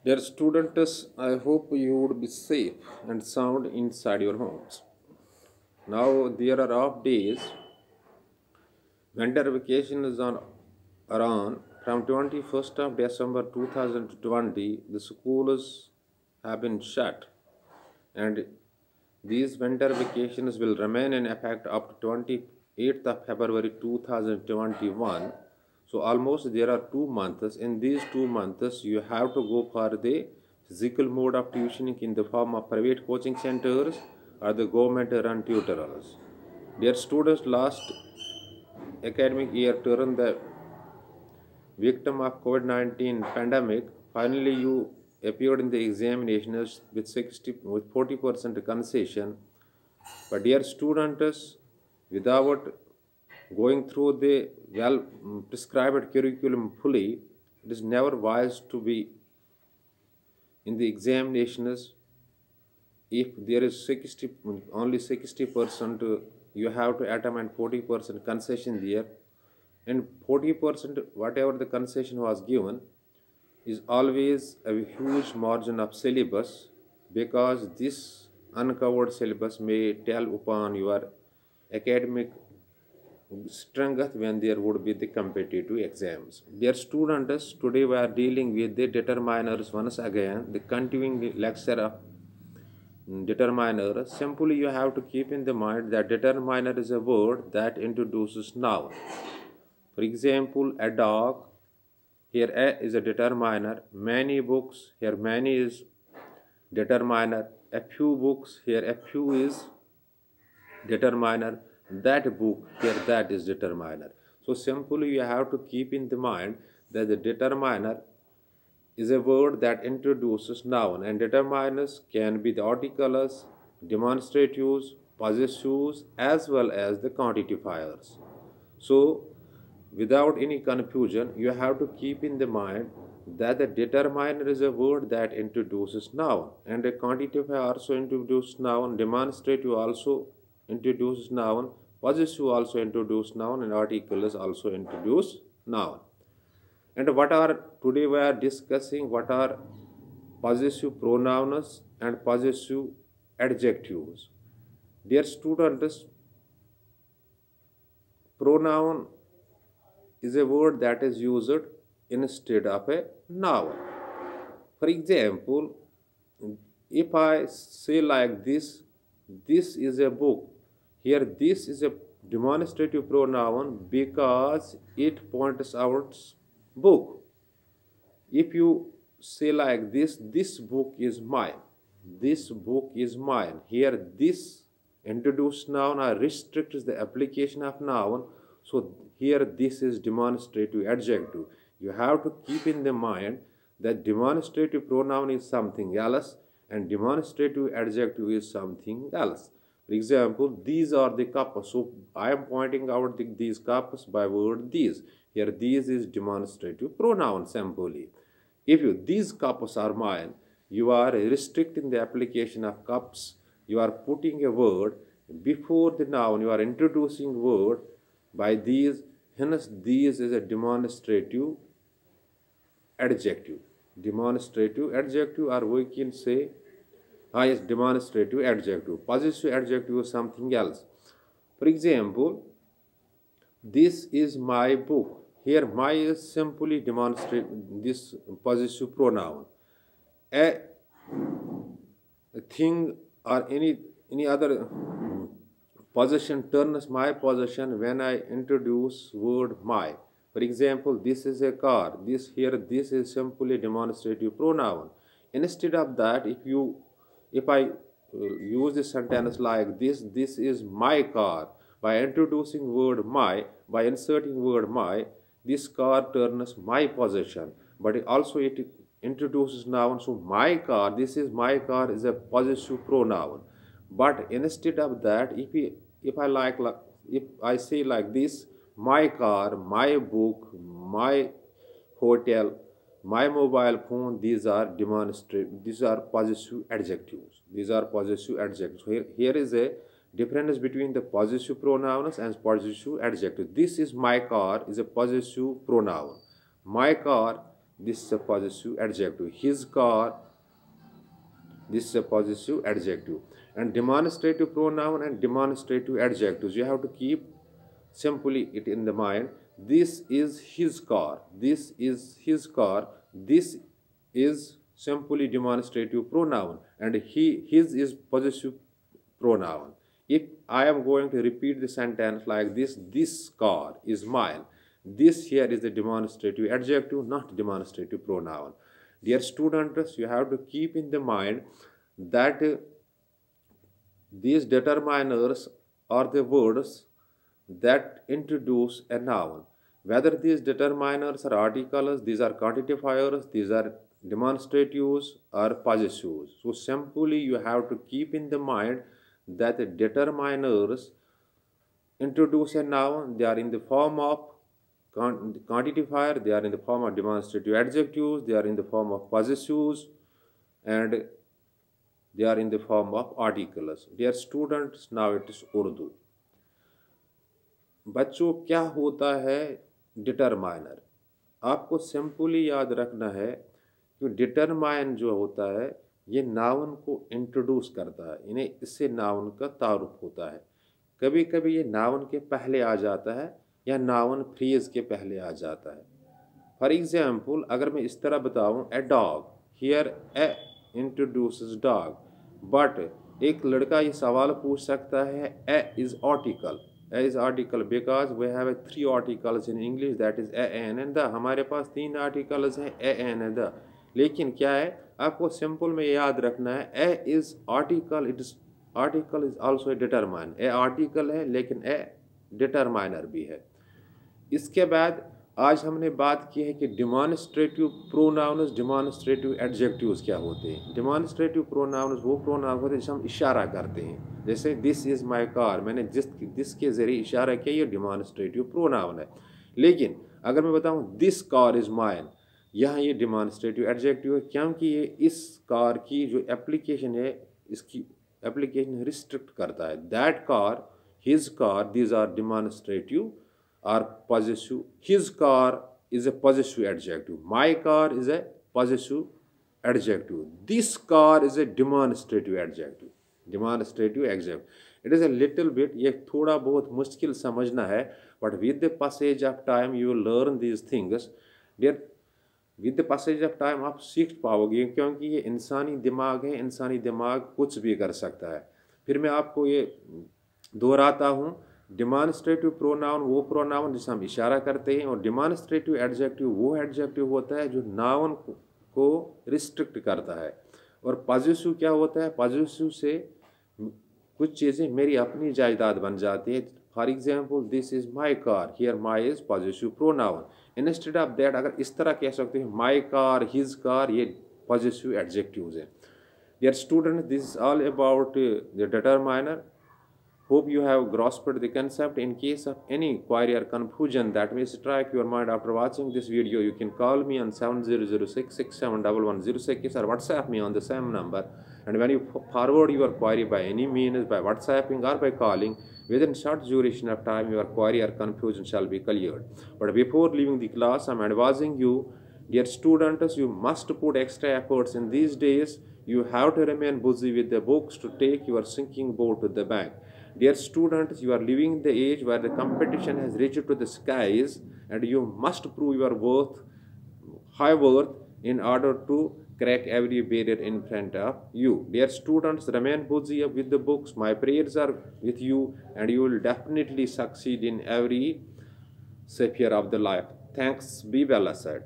Dear students, I hope you would be safe and sound inside your homes. Now there are off days. Winter vacation is on from 21st of December 2020. The schools have been shut, and these winter vacations will remain in effect up to 28th of February 2021. So almost there are 2 months. In these 2 months, you have to go for the physical mode of tuitioning in the form of private coaching centers or the government run tutors. Their students last academic year turned the victim of COVID-19 pandemic. Finally, you appeared in the examinations with 40% concession. But dear students, without going through the well prescribed curriculum fully, it is never wise to be in the examinations. If there is 60 only 60%, you have to attempt and 40% concession there, and 40% whatever the concession was given is always a huge margin of syllabus, because this uncovered syllabus may tell upon your academic strength when there would be the competitive exams. Dear students, today we are dealing with the determiners once again, the continuing lecture of determiner. Simply you have to keep in the mind that determiner is a word that introduces noun. For example, a dog, here a is a determiner. Many books, here many is determiner. A few books, here a few is determiner. That book, here that is determiner. So simply you have to keep in the mind that the determiner is a word that introduces noun, and determiners can be the articles, demonstratives, possessives, as well as the quantifiers. So without any confusion, you have to keep in the mind that the determiner is a word that introduces noun, and a quantifier also introduces noun, demonstrative also introduces noun, possessive also introduces noun, and articles also introduce noun. And what are today we are discussing what are possessive pronouns and possessive adjectives. Dear students, pronoun is a word that is used instead of a noun. For example, if I say like this is a book. Here, this is a demonstrative pronoun because it points out book. If you say like this book is mine. This book is mine. Here, this introduced noun or restricts the application of noun. So here, this is demonstrative adjective. You have to keep in the mind that demonstrative pronoun is something else and demonstrative adjective is something else. For example, these are the cups. So I am pointing out these cups by word these. Here, these is demonstrative pronoun simply. If you these cups are mine, you are restricting the application of cups. You are putting a word before the noun. You are introducing word by these. Hence, these is a demonstrative adjective. Demonstrative adjective, or we can say, yes, demonstrative adjective. Possessive adjective is something else. For example, this is my book. Here, my is simply demonstrate this possessive pronoun. A thing or any other possession turns my possession when I introduce word my. For example, this is a car. This is simply demonstrative pronoun. Instead of that, if I use this sentence like this is my car. By introducing word my, by inserting word my, this car turns my possession. But also it introduces noun. So my car, this is my car is a possessive pronoun. But instead of that, if I like if I say like this, my car, my book, my hotel, my mobile phone, these are these are possessive adjectives. These are possessive adjectives. Here is a difference between the possessive pronouns and possessive adjectives. This is my car is a possessive pronoun. My car, this is a possessive adjective. His car, this is a possessive adjective. And demonstrative pronoun and demonstrative adjectives, you have to keep simply it in the mind. This is his car, this is his car, this is simply demonstrative pronoun, and his is possessive pronoun. If I am going to repeat the sentence like this car is mine, this here is the demonstrative adjective, not demonstrative pronoun. Dear students, you have to keep in the mind that these determiners are the words that introduce a noun. Whether these determiners are articles, these are quantifiers, these are demonstratives or possessives. So simply you have to keep in the mind that the determiners introduce a noun, they are in the form of quantifier, they are in the form of demonstrative adjectives, they are in the form of possessives, and they are in the form of articles. Dear students, now it is Urdu. बच्चों, क्या होता है determiner? आपको simply याद रखना है कि determine जो होता है ये नाउन को इंट्रोड्यूस करता है, इन्हें इससे नाउन का तारुफ होता है। कभी कभी ये नाउन के पहले आ जाता है या नाउन फ्रेज के पहले आ जाता है। फॉर एग्जाम्पल, अगर मैं इस तरह बताऊं a dog, here a introduces dog, but एक लड़का ये सवाल पूछ सकता है a is article, a is article because we have 3 articles in English, that is a an and the. हमारे पास 3 आर्टिकल्स हैं ए एन एंड द, लेकिन क्या है आपको सिंपल में याद रखना है a is article, it is article is also a determine. A article है लेकिन ए डिटरमाइनर भी है। इसके बाद आज हमने बात की है कि डिमॉन्स्ट्रेटिव प्रोनाउन्स, डिमॉन्स्ट्रेटिव एडजेक्टिव्स क्या होते हैं। डिमॉन्स्ट्रेटिव प्रोनाउन्स वो प्रोनाउन होते हैं जिसे हम इशारा करते हैं, जैसे दिस इज़ माय कार, मैंने दिस के ज़रिए इशारा किया, ये डिमॉन्स्ट्रेटिव प्रोनाउन है। लेकिन अगर मैं बताऊं दिस कार इज़ माइन, यहाँ ये डिमॉन्स्ट्रेटिव एडजेक्टिव है, क्योंकि ये इस कार की जो एप्लीकेशन है इसकी एप्लीकेशन रिस्ट्रिक्ट करता है। That car, his car, these are demonstrative or possessive. His car is a possessive adjective. My car is a possessive adjective. This car is a demonstrative adjective. Demonstrative adjective. It is a little bit, ये थोड़ा बहुत मुश्किल समझना है, but with the passage of time you will learn these things. Dear, with the passage of time आप सीख पाओगे, क्योंकि ये इंसानी दिमाग है, इंसानी दिमाग कुछ भी कर सकता है। फिर मैं आपको ये दोहराता हूँ, डिमॉन्स्ट्रेटिव प्रोनाउन वो प्रोनाउन जिसे हम इशारा करते हैं, और डिमॉन्स्ट्रेटिव एडजेक्टिव वो एडजेक्टिव होता है जो नाउन को रिस्ट्रिक्ट करता है। और पॉजिटिव क्या होता है? पॉजिटिव से कुछ चीज़ें मेरी अपनी जायदाद बन जाती है। For example, this is my car, here my is positive pronoun. Instead of that अगर इस तरह कह सकते हैं माई कार, हिज कार, ये पॉजिटिव एडजेक्टिव्स हैं। Dear student, this is all about the determiner. Hope you have grasped the concept. In case of any query or confusion that may strike your mind after watching this video, you can call me on 7006671106 or WhatsApp me on the same number. And when you forward your query by any means, by WhatsApping or by calling, within short duration of time, your query or confusion shall be cleared. But before leaving the class, I am advising you, dear students, you must put extra efforts in these days. You have to remain busy with the books to take your sinking boat to the bank. Dear students, you are living in the age where the competition has reached to the skies, and you must prove your high worth in order to crack every barrier in front of you. Dear students, remain busy with the books. My prayers are with you, and you will definitely succeed in every sphere of the life. Thanks. Be well assured.